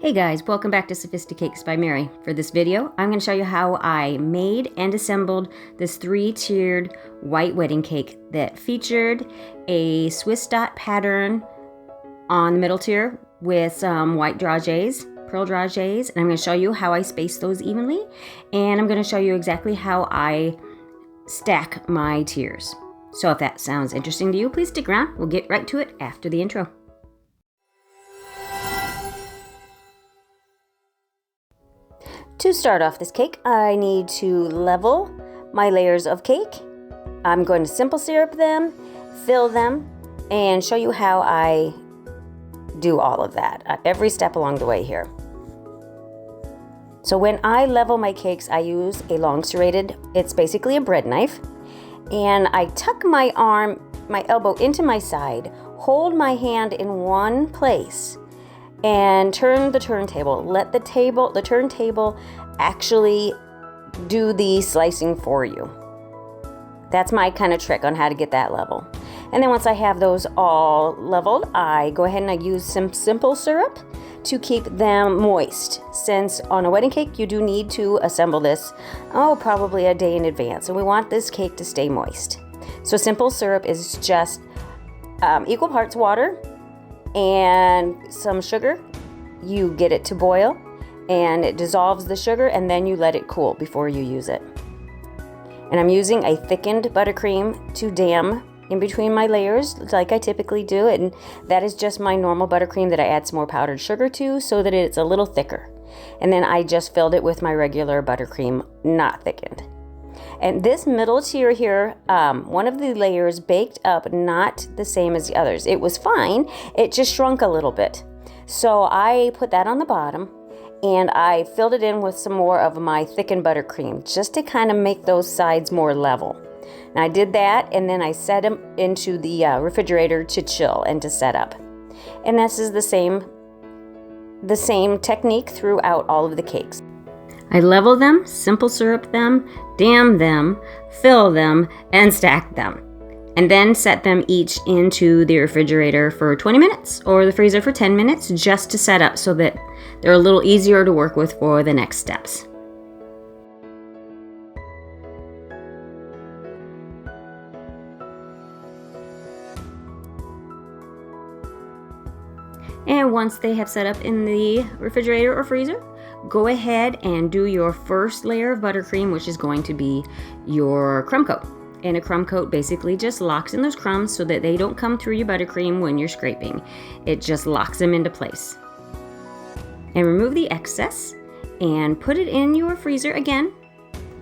Hey guys, welcome back to Sophisticakes by Mary. For this video, I'm going to show you how I made and assembled this 3-tiered white wedding cake that featured a Swiss dot pattern on the middle tier with some white dragées, pearl dragées, and I'm going to show you how I space those evenly, and I'm going to show you exactly how I stack my tiers. So if that sounds interesting to you, please stick around. We'll get right to it after the intro. To start off this cake, I need to level my layers of cake. I'm going to simple syrup them, fill them, and show you how I do all of that, every step along the way here. So when I level my cakes, I use a long serrated, it's basically a bread knife, and I tuck my elbow into my side, hold my hand in one place, and turn the turntable. Let the turntable actually do the slicing for you. That's my kind of trick on how to get that level. And then once I have those all leveled, I go ahead and I use some simple syrup to keep them moist. Since on a wedding cake, you do need to assemble this, probably a day in advance. And we want this cake to stay moist. So simple syrup is just equal parts water and some sugar. You get it to boil and it dissolves the sugar, and then you let it cool before you use it. And I'm using a thickened buttercream to dam in between my layers like I typically do, and that is just my normal buttercream that I add some more powdered sugar to so that it's a little thicker. And then I just filled it with my regular buttercream, not thickened. And this middle tier here, one of the layers baked up not the same as the others. It was fine, it just shrunk a little bit. So I put that on the bottom and I filled it in with some more of my thickened buttercream just to kind of make those sides more level. And I did that, and then I set them into the refrigerator to chill and to set up. And this is the same technique throughout all of the cakes. I level them, simple syrup them, dam them, fill them, and stack them. And then set them each into the refrigerator for 20 minutes or the freezer for 10 minutes just to set up so that they're a little easier to work with for the next steps. And once they have set up in the refrigerator or freezer, go ahead and do your first layer of buttercream, which is going to be your crumb coat. And a crumb coat basically just locks in those crumbs so that they don't come through your buttercream when you're scraping. It just locks them into place. And remove the excess and put it in your freezer again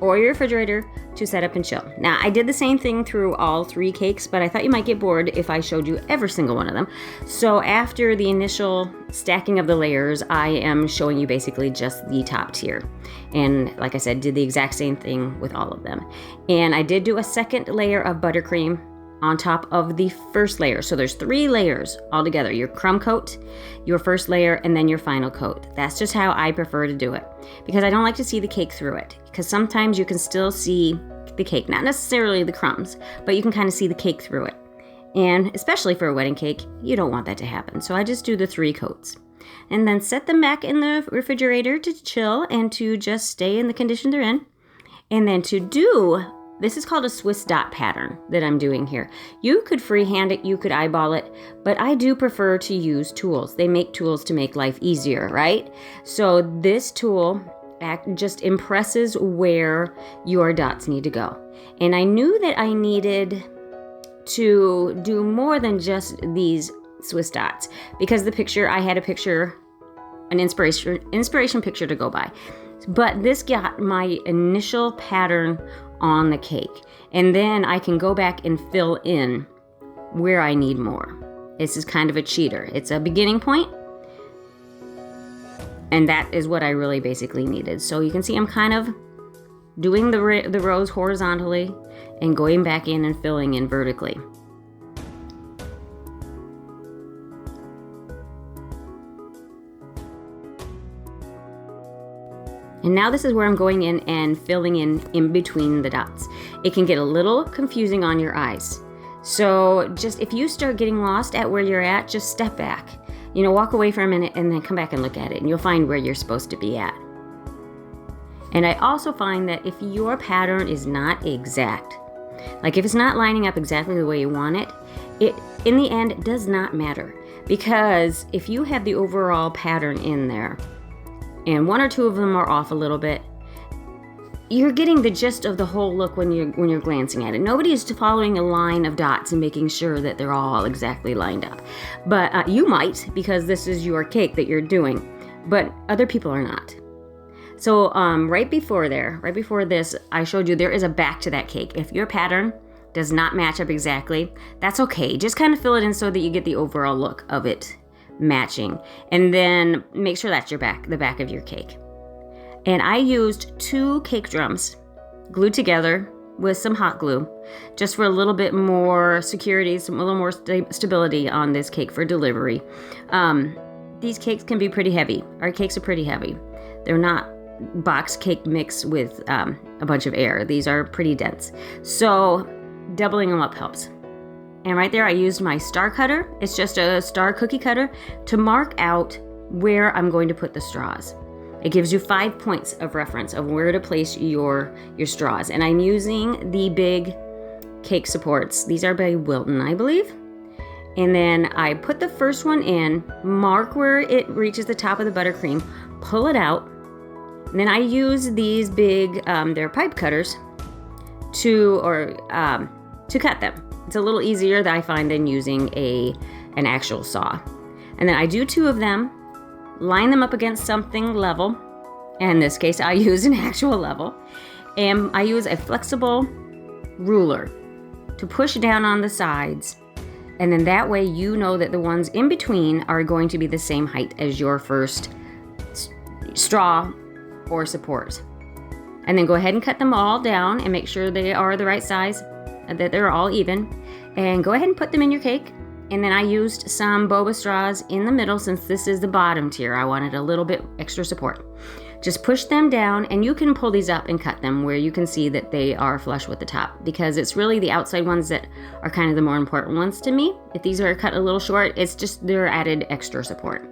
or your refrigerator to set up and chill. Now, I did the same thing through all 3 cakes, but I thought you might get bored if I showed you every single one of them. So after the initial stacking of the layers, I am showing you basically just the top tier. And like I said, did the exact same thing with all of them. And I did do a second layer of buttercream on top of the first layer. So there's 3 layers altogether: your crumb coat, your first layer, and then your final coat. That's just how I prefer to do it, because I don't like to see the cake through it, because sometimes you can still see the cake, not necessarily the crumbs, but you can kind of see the cake through it. And especially for a wedding cake, you don't want that to happen. So I just do the 3 coats and then set them back in the refrigerator to chill and to just stay in the condition they're in. And then this is called a Swiss dot pattern that I'm doing here. You could freehand it, you could eyeball it, but I do prefer to use tools. They make tools to make life easier, right? So this tool just impresses where your dots need to go. And I knew that I needed to do more than just these Swiss dots, because I had an inspiration picture to go by. But this got my initial pattern on the cake, and then I can go back and fill in where I need more. This is kind of a cheater. It's a beginning point, and that is what I really basically needed. So you can see I'm kind of doing the rows horizontally and going back in and filling in vertically. And now this is where I'm going in and filling in between the dots. It can get a little confusing on your eyes. So just if you start getting lost at where you're at, just step back. You know, walk away for a minute and then come back and look at it, and you'll find where you're supposed to be at. And I also find that if your pattern is not exact, like if it's not lining up exactly the way you want it, it in the end does not matter. Because if you have the overall pattern in there and one or two of them are off a little bit, you're getting the gist of the whole look when you're glancing at it. Nobody is following a line of dots and making sure that they're all exactly lined up. But you might, because this is your cake that you're doing, but other people are not. So right before this, I showed you there is a back to that cake. If your pattern does not match up exactly, that's okay. Just kind of fill it in so that you get the overall look of it matching. And then make sure that's the back of your cake. And I used 2 cake drums glued together with some hot glue just for a little bit more security, a little more stability on this cake for delivery. These cakes can be pretty heavy. Our cakes are pretty heavy. They're not box cake mix with a bunch of air. These are pretty dense. So doubling them up helps. And right there I used my star cutter. It's just a star cookie cutter to mark out where I'm going to put the straws. It gives you 5 points of reference of where to place your straws. And I'm using the big cake supports. These are by Wilton, I believe. And then I put the first one in, mark where it reaches the top of the buttercream, pull it out. And then I use these big, they're pipe cutters to cut them. It's a little easier that I find than using an actual saw. And then I do 2 of them, line them up against something level. And in this case, I use an actual level. And I use a flexible ruler to push down on the sides. And then that way you know that the ones in between are going to be the same height as your first straw or support. And then go ahead and cut them all down and make sure they are the right size, that they're all even. And go ahead and put them in your cake. And then I used some Boba Straws in the middle since this is the bottom tier. I wanted a little bit extra support. Just push them down, and you can pull these up and cut them where you can see that they are flush with the top, because it's really the outside ones that are kind of the more important ones to me. If these are cut a little short, it's just they're added extra support.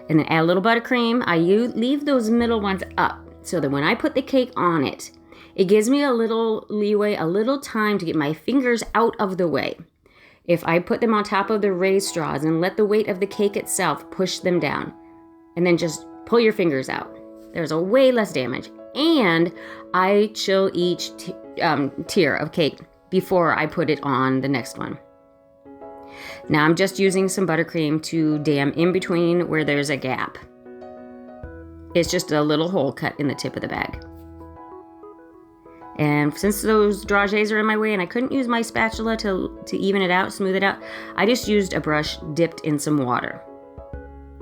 And then add a little buttercream. I leave those middle ones up so that when I put the cake on it, it gives me a little leeway, a little time to get my fingers out of the way. If I put them on top of the raised straws and let the weight of the cake itself push them down, and then just pull your fingers out, there's a way less damage. And I chill each tier of cake before I put it on the next one. Now I'm just using some buttercream to dam in between where there's a gap. It's just a little hole cut in the tip of the bag. And since those dragées are in my way and I couldn't use my spatula to even it out, smooth it out, I just used a brush dipped in some water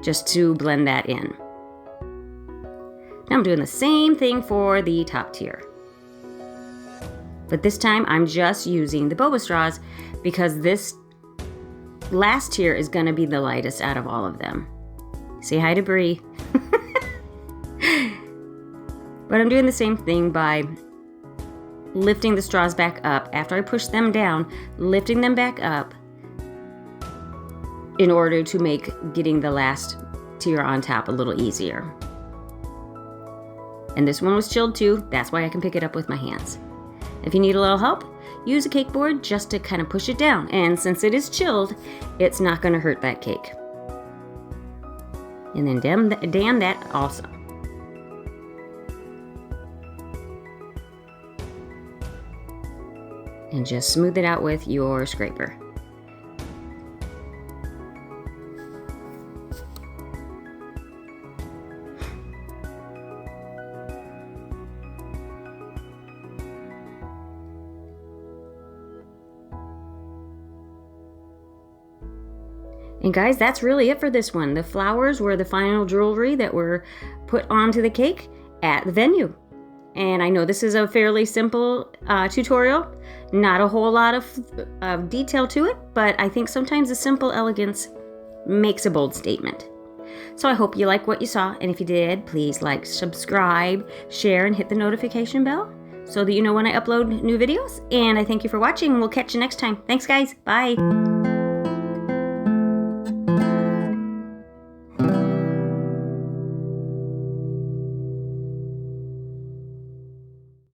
just to blend that in. Now I'm doing the same thing for the top tier. But this time I'm just using the Boba Straws because this last tier is going to be the lightest out of all of them. Say hi to Brie. But I'm doing the same thing by lifting the straws back up after I push them down, lifting them back up in order to make getting the last tier on top a little easier. And this one was chilled too, that's why I can pick it up with my hands. If you need a little help, use a cake board just to kind of push it down. And since it is chilled, it's not going to hurt that cake. And then dam that also. And just smooth it out with your scraper. And guys, that's really it for this one. The flowers were the final jewelry that were put onto the cake at the venue. And I know this is a fairly simple tutorial, not a whole lot of detail to it, but I think sometimes the simple elegance makes a bold statement. So I hope you like what you saw, and if you did, please like, subscribe, share, and hit the notification bell so that you know when I upload new videos. And I thank you for watching, and we'll catch you next time. Thanks, guys. Bye.